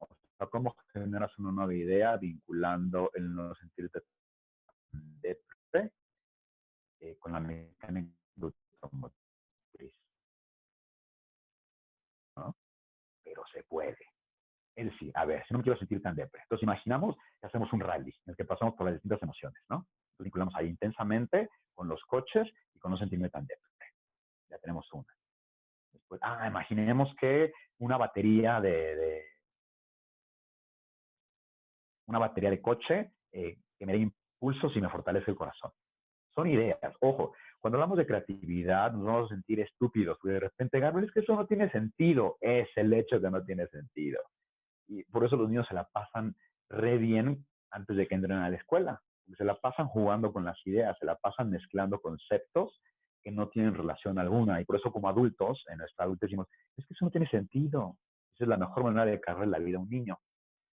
O sea, ¿cómo generas una nueva idea vinculando el no sentirte tan depre con la mecánica automotriz? ¿No? Pero se puede. Es decir, a ver, si no me quiero sentir tan depre. Entonces imaginamos que hacemos un rally en el que pasamos por las distintas emociones, ¿no? Entonces vinculamos ahí intensamente con los coches y con no sentirme tan depre. Ya tenemos una. Después, imaginemos que una batería una batería de coche que me dé impulsos y me fortalece el corazón. Son ideas. Ojo, cuando hablamos de creatividad nos vamos a sentir estúpidos, porque de repente, Gabriel, es que eso no tiene sentido. Es el hecho que no tiene sentido. Y por eso los niños se la pasan re bien antes de que entren a la escuela. Se la pasan jugando con las ideas, se la pasan mezclando conceptos que no tienen relación alguna. Y por eso como adultos, en nuestra adultez decimos, es que eso no tiene sentido. Esa es la mejor manera de cargar la vida a un niño.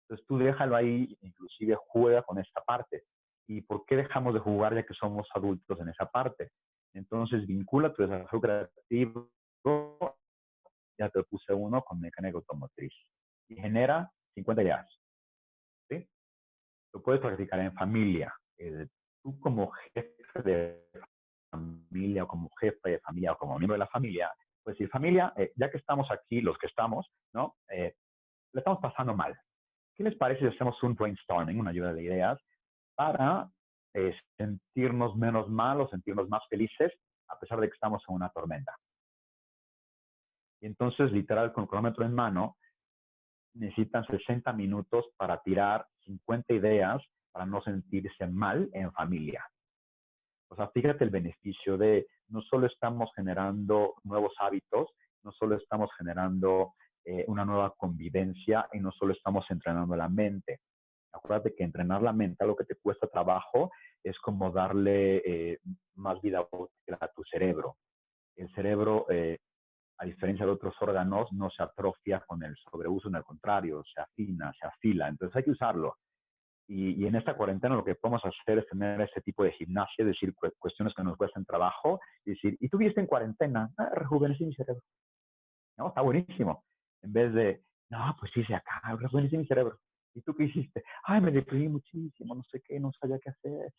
Entonces tú déjalo ahí, inclusive juega con esta parte. ¿Y por qué dejamos de jugar ya que somos adultos en esa parte? Entonces vincula tu desarrollo creativo, ya te puse uno con mecánica automotriz. Y genera 50 ideas. ¿Sí? Lo puedes practicar en familia. Tú como jefe de familia o como jefe de familia o como miembro de la familia, pues si familia, ya que estamos aquí, los que estamos, ¿no? Le estamos pasando mal. ¿Qué les parece si hacemos un brainstorming, una lluvia de ideas, para sentirnos menos mal o sentirnos más felices a pesar de que estamos en una tormenta? Y entonces, literal, con el cronómetro en mano, necesitan 60 minutos para tirar 50 ideas para no sentirse mal en familia. O sea, fíjate el beneficio de no solo estamos generando nuevos hábitos, no solo estamos generando una nueva convivencia y no solo estamos entrenando la mente. Acuérdate que entrenar la mente, algo que te cuesta trabajo, es como darle más vida útil a tu cerebro. El cerebro, a diferencia de otros órganos, no se atrofia con el sobreuso, en el contrario, se afina, se afila. Entonces hay que usarlo. Y en esta cuarentena lo que podemos hacer es tener ese tipo de gimnasia, es decir, cuestiones que nos cuestan trabajo, y decir, ¿y tú viste en cuarentena? Rejuvenecí mi cerebro. No, está buenísimo. En vez de, no, pues hice acá, rejuvenecí mi cerebro. ¿Y tú qué hiciste? Ay, me deprimí muchísimo, no sé qué, no sabía qué hacer.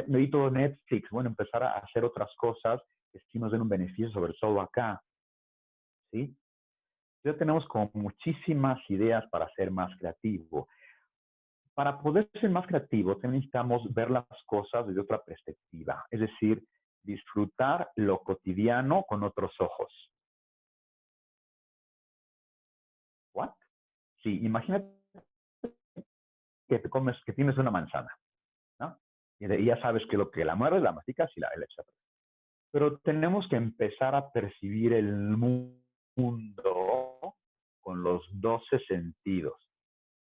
Me vi todo Netflix. Bueno, empezar a hacer otras cosas que sí nos den un beneficio, sobre todo acá. ¿Sí? Ya tenemos como muchísimas ideas para ser más creativo. Para poder ser más creativos, necesitamos ver las cosas desde otra perspectiva, es decir, disfrutar lo cotidiano con otros ojos. ¿What? Sí, imagínate que te comes, que tienes una manzana, ¿no? Y ya sabes que lo que la muerdes, la masticas y la echas. Pero tenemos que empezar a percibir el mundo con los 12 sentidos.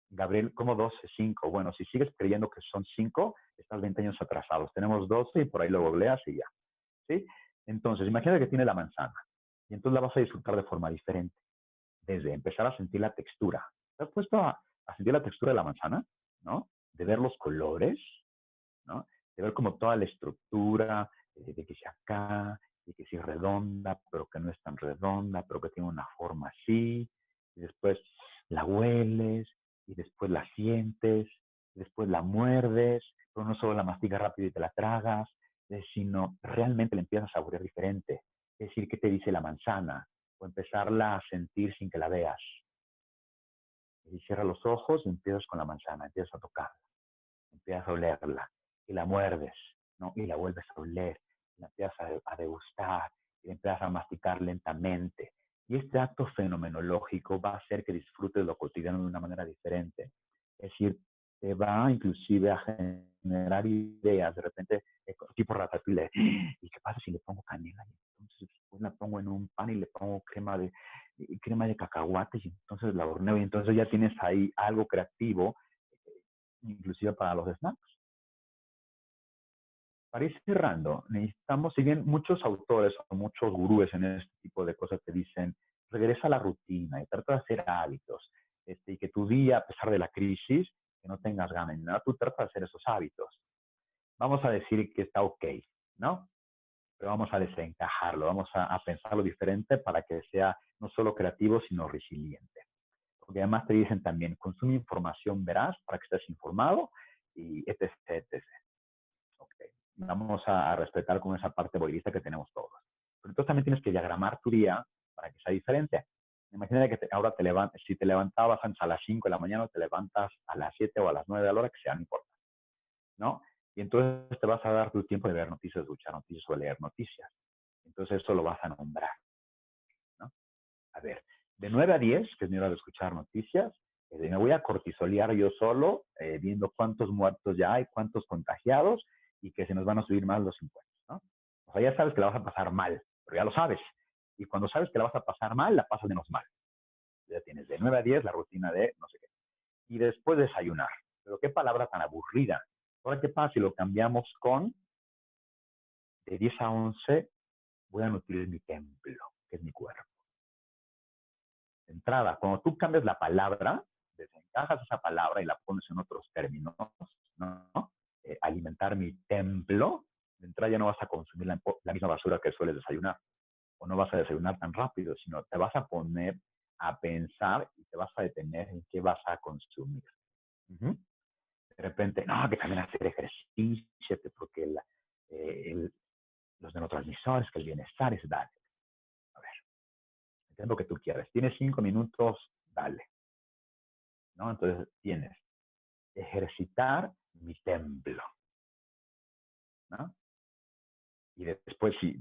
Gabriel, ¿cómo 12? 5. Bueno, si sigues creyendo que son 5, estás 20 años atrasados. Tenemos 12 y por ahí lo googleas y ya. ¿Sí? Entonces, imagínate que tienes la manzana y entonces la vas a disfrutar de forma diferente. Desde empezar a sentir la textura. ¿Te has puesto a sentir la textura de la manzana? ¿No? De ver los colores, ¿no? De ver como toda la estructura, de que sea acá, de que sea redonda, pero que no es tan redonda, pero que tiene una forma así, y después la hueles, y después la sientes, y después la muerdes, pero no solo la masticas rápido y te la tragas, sino realmente la empiezas a saborear diferente. Es decir, ¿qué te dice la manzana? O empezarla a sentir sin que la veas. Y cierra los ojos y empiezas con la manzana, empiezas a tocar, empiezas a olerla y la muerdes, ¿no? Y la vuelves a oler, y la empiezas a degustar y la empiezas a masticar lentamente. Y este acto fenomenológico va a hacer que disfrutes lo cotidiano de una manera diferente. Es decir, te va inclusive a generar ideas, de repente, tipo ratatouille, ¿y qué pasa si le pongo canela? Y entonces después la pongo en un pan y le pongo crema de cacahuates y entonces la horneo y entonces ya tienes ahí algo creativo, inclusive para los snacks. Para ir cerrando, necesitamos, si bien muchos autores o muchos gurúes en este tipo de cosas te dicen, regresa a la rutina y trata de hacer hábitos, y que tu día, a pesar de la crisis, que no tengas ganas, ¿no? Tú trata de hacer esos hábitos. Vamos a decir que está ok, ¿no? Pero vamos a desencajarlo, vamos a pensarlo diferente para que sea no solo creativo, sino resiliente. Porque además te dicen también, consume información veraz para que estés informado y etc, etc. Okay. Vamos a respetar con esa parte boyista que tenemos todos. Pero entonces también tienes que diagramar tu día para que sea diferente. Imagínate que ahora te levantas, si te levantabas antes a las 5 de la mañana, te levantas a las 7 o a las 9 a la hora que sea, no importa, ¿no? Y entonces te vas a dar tu tiempo de ver noticias, de escuchar noticias o de leer noticias. Entonces eso lo vas a nombrar, ¿no? A ver, de 9 a 10, que es mi hora de escuchar noticias, me voy a cortisolear yo solo, viendo cuántos muertos ya hay, cuántos contagiados, y que se nos van a subir más los impuestos, ¿no? O sea, ya sabes que la vas a pasar mal, pero ya lo sabes. Y cuando sabes que la vas a pasar mal, la pasas menos mal. Ya tienes de 9 a 10 la rutina de no sé qué. Y después desayunar. Pero qué palabra tan aburrida. Ahora, ¿qué pasa si lo cambiamos con de 10 a 11 voy a nutrir mi templo, que es mi cuerpo? De entrada, cuando tú cambias la palabra, desencajas esa palabra y la pones en otros términos, ¿no? Alimentar mi templo, de entrada ya no vas a consumir la misma basura que sueles desayunar, o no vas a desayunar tan rápido, sino te vas a poner a pensar y te vas a detener en qué vas a consumir. De repente, no, que también hacer ejercicio, porque los neurotransmisores, que el bienestar es dale. A ver, entiendo lo que tú quieras. Tienes 5 minutos, dale. ¿No? Entonces tienes ejercitar mi templo, ¿no? Y después, si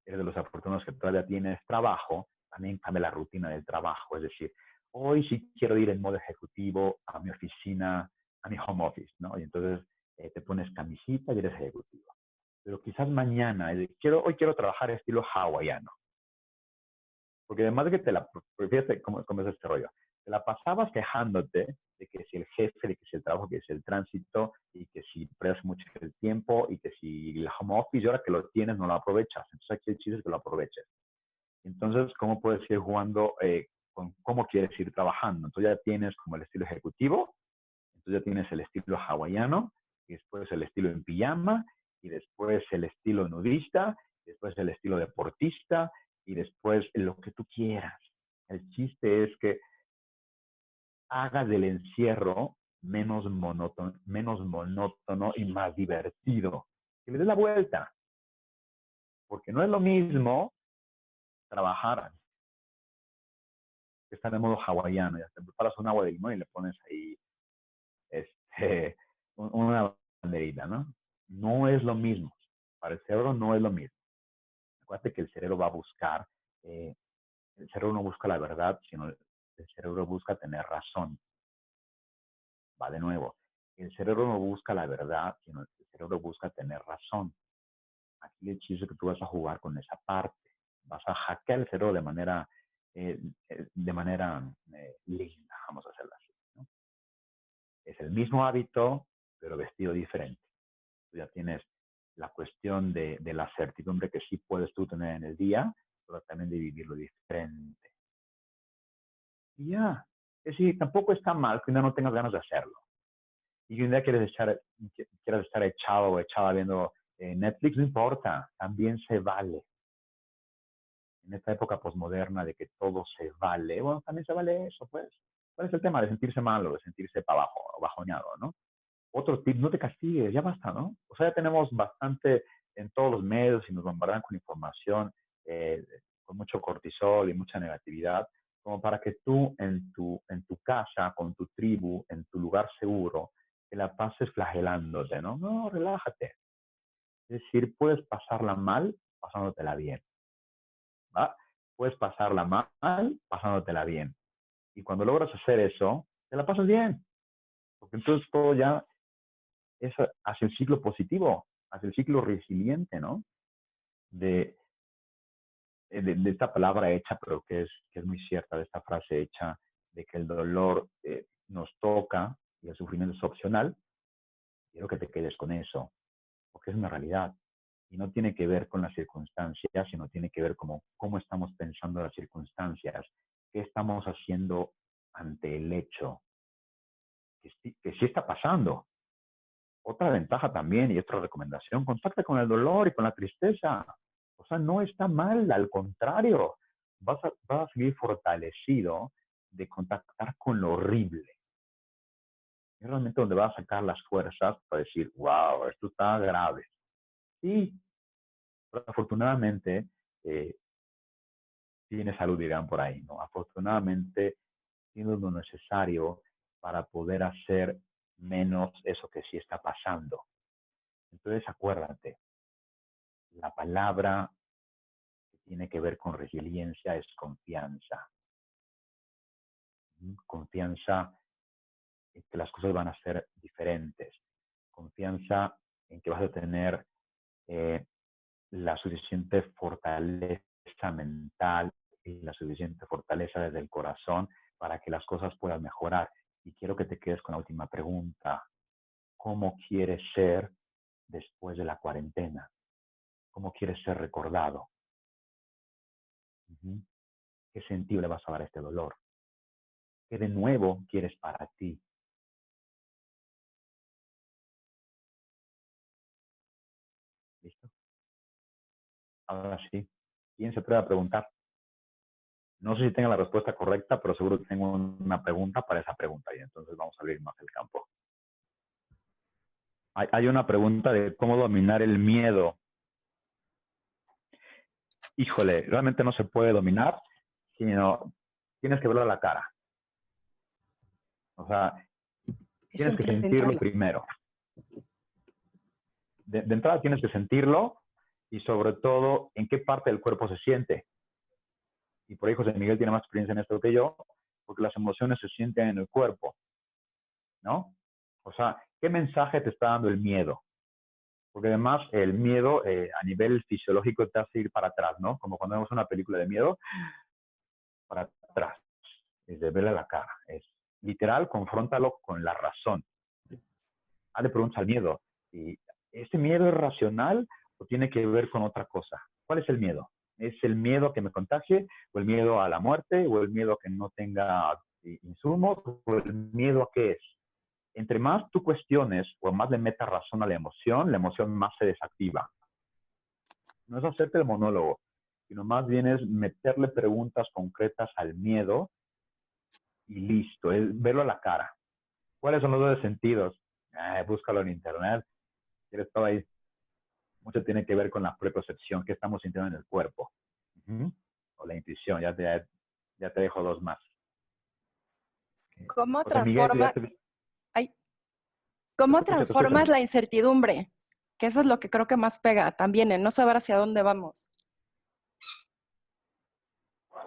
eres de los afortunados que todavía tienes trabajo, también cambia la rutina del trabajo. Es decir, hoy sí quiero ir en modo ejecutivo a mi oficina, a mi home office, ¿no? Y entonces te pones camisita y eres ejecutivo. Pero quizás mañana, hoy quiero trabajar estilo hawaiano. Porque además de que fíjate cómo es este rollo, te la pasabas quejándote de que si el jefe, de que si el trabajo, que si el tránsito, y que si pierdes mucho el tiempo, y que si el home office, y ahora que lo tienes no lo aprovechas. Entonces aquí el chiste es que lo aproveches. Entonces, ¿cómo puedes ir jugando con cómo quieres ir trabajando? Entonces ya tienes como el estilo ejecutivo, entonces ya tienes el estilo hawaiano, y después el estilo en pijama, y después el estilo nudista, y después el estilo deportista, y después lo que tú quieras. El chiste es que hagas del encierro menos monótono y más divertido. Que le des la vuelta, porque no es lo mismo trabajar, que estar de modo hawaiano, ya te preparas un agua de limón y le pones ahí una banderita, ¿no? No es lo mismo. Para el cerebro no es lo mismo. Acuérdate que el cerebro va a buscar, el cerebro no busca la verdad, sino el cerebro busca tener razón. Va de nuevo. El cerebro no busca la verdad, sino el cerebro busca tener razón. Aquí el chiste es que tú vas a jugar con esa parte. Vas a hackear el cerebro de manera linda, vamos a hacerlo así, ¿no? Es el mismo hábito, pero vestido diferente. Tú ya tienes la cuestión de la certidumbre que sí puedes tú tener en el día, pero también de vivirlo diferente. Y ya, es decir, tampoco está mal que un día no tengas ganas de hacerlo. Y que un día quieras estar echado o echada viendo Netflix, no importa, también se vale. En esta época posmoderna de que todo se vale, bueno, también se vale eso, pues. ¿Cuál es el tema? De sentirse mal o de sentirse para abajo o bajoneado, ¿no? Otro tip, no te castigues, ya basta, ¿no? O sea, ya tenemos bastante en todos los medios y nos bombardean con información, con mucho cortisol y mucha negatividad, como para que tú en tu casa, con tu tribu, en tu lugar seguro, te la pases flagelándote, ¿no? No, relájate. Es decir, puedes pasarla mal pasándotela bien, ¿va? Puedes pasarla mal pasándotela bien. Y cuando logras hacer eso, te la pasas bien. Porque entonces todo ya es hacia el ciclo positivo, hacia el ciclo resiliente, ¿no? De, de esta palabra hecha, pero que es muy cierta, de esta frase hecha, de que el dolor nos toca y el sufrimiento es opcional. Quiero que te quedes con eso, porque es una realidad. Y no tiene que ver con las circunstancias, sino tiene que ver con cómo estamos pensando las circunstancias, qué estamos haciendo ante el hecho, que sí está pasando. Otra ventaja también y otra recomendación, contacta con el dolor y con la tristeza. O sea, no está mal, al contrario, vas a seguir fortalecido de contactar con lo horrible. Es realmente donde vas a sacar las fuerzas para decir, wow, esto está grave. Sí, pero afortunadamente tiene salud, dirán por ahí, ¿no? Afortunadamente tienes lo necesario para poder hacer menos eso que sí está pasando. Entonces, acuérdate, la palabra que tiene que ver con resiliencia es confianza. Confianza en que las cosas van a ser diferentes. Confianza en que vas a tener la suficiente fortaleza mental y la suficiente fortaleza desde el corazón para que las cosas puedan mejorar. Y quiero que te quedes con la última pregunta. ¿Cómo quieres ser después de la cuarentena? ¿Cómo quieres ser recordado? ¿Qué sentido le vas a dar a este dolor? ¿Qué de nuevo quieres para ti? ¿Listo? Ahora sí. ¿Quién se puede preguntar? No sé si tenga la respuesta correcta, pero seguro que tengo una pregunta para esa pregunta y entonces vamos a abrir más el campo. Hay una pregunta de cómo dominar el miedo. Híjole, realmente no se puede dominar, sino tienes que verlo a la cara. O sea, tienes que sentirlo primero. De entrada tienes que sentirlo y sobre todo en qué parte del cuerpo se siente. Y por ahí José Miguel tiene más experiencia en esto que yo, porque las emociones se sienten en el cuerpo, ¿no? O sea, ¿qué mensaje te está dando el miedo? Porque además el miedo a nivel fisiológico te hace ir para atrás, ¿no? Como cuando vemos una película de miedo, para atrás, es de verle la cara. Es literal, confróntalo con la razón. Hazle preguntas al miedo. ¿Y ese miedo es racional o tiene que ver con otra cosa? ¿Cuál es el miedo? ¿Es el miedo a que me contagie o el miedo a la muerte o el miedo a que no tenga insumos o el miedo a qué es? Entre más tú cuestiones o más le metas razón a la emoción más se desactiva. No es hacerte el monólogo, sino más bien es meterle preguntas concretas al miedo y listo, es verlo a la cara. ¿Cuáles son los dos sentidos? Búscalo en internet, quieres todo ahí. Mucho tiene que ver con la prepercepción que estamos sintiendo en el cuerpo. O la intuición, ya te dejo dos más. ¿Cómo José Miguel, transforma? Ay, ¿Cómo Te escucho, te transformas escucho. la incertidumbre? Que eso es lo que creo que más pega también, en no saber hacia dónde vamos.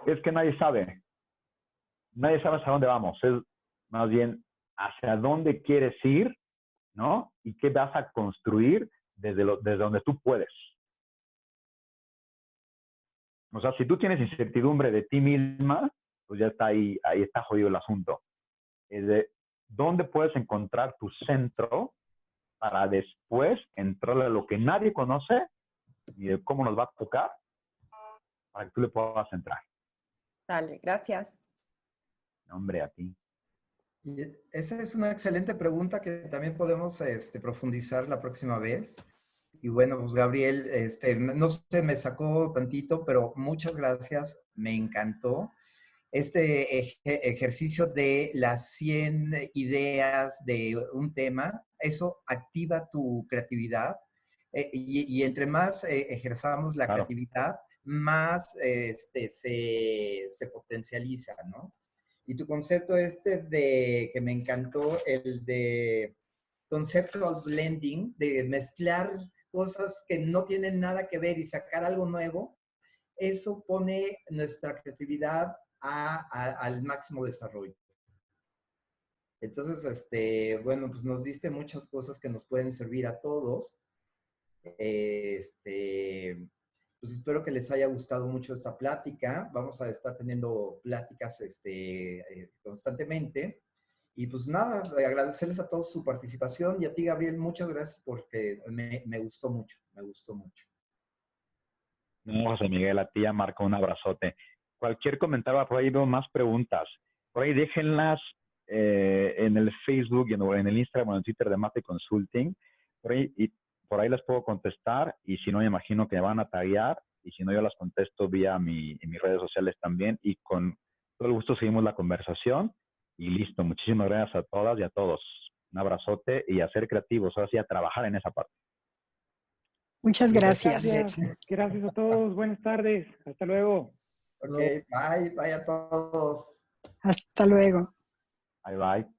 Es que nadie sabe. Nadie sabe hacia dónde vamos. Es más bien hacia dónde quieres ir, ¿no? Y qué vas a construir desde donde tú puedes. O sea, si tú tienes incertidumbre de ti misma, pues ya está ahí está jodido el asunto. Es de dónde puedes encontrar tu centro para después entrarle a lo que nadie conoce y de cómo nos va a tocar para que tú le puedas entrar. Dale, gracias. Hombre, a ti. Y esa es una excelente pregunta que también podemos profundizar la próxima vez. Y bueno, pues Gabriel, no sé, me sacó tantito, pero muchas gracias, me encantó. Este ejercicio de las 100 ideas de un tema, eso activa tu creatividad y entre más ejerzamos la Claro. creatividad, más se potencializa, ¿no? Y tu concepto que me encantó, el de conceptual blending, de mezclar cosas que no tienen nada que ver y sacar algo nuevo, eso pone nuestra creatividad al máximo desarrollo. Entonces, bueno, pues nos diste muchas cosas que nos pueden servir a todos. Pues espero que les haya gustado mucho esta plática. Vamos a estar teniendo pláticas constantemente. Y pues nada, agradecerles a todos su participación y a ti, Gabriel, muchas gracias porque me gustó mucho, me gustó mucho. No, José Miguel, a ti ya Marco, un abrazote. Cualquier comentario, por ahí veo más preguntas. Por ahí déjenlas en el Facebook, en el Instagram o en el Twitter de Mate Consulting. Por ahí las puedo contestar y si no, me imagino que me van a taguear y si no, yo las contesto vía mis redes sociales también y con todo el gusto seguimos la conversación y listo. Muchísimas gracias a todas y a todos. Un abrazote y a ser creativos, ahora sí a trabajar en esa parte. Muchas gracias. Gracias a todos. Buenas tardes. Hasta luego. Ok, bye a todos. Hasta luego. Bye, bye.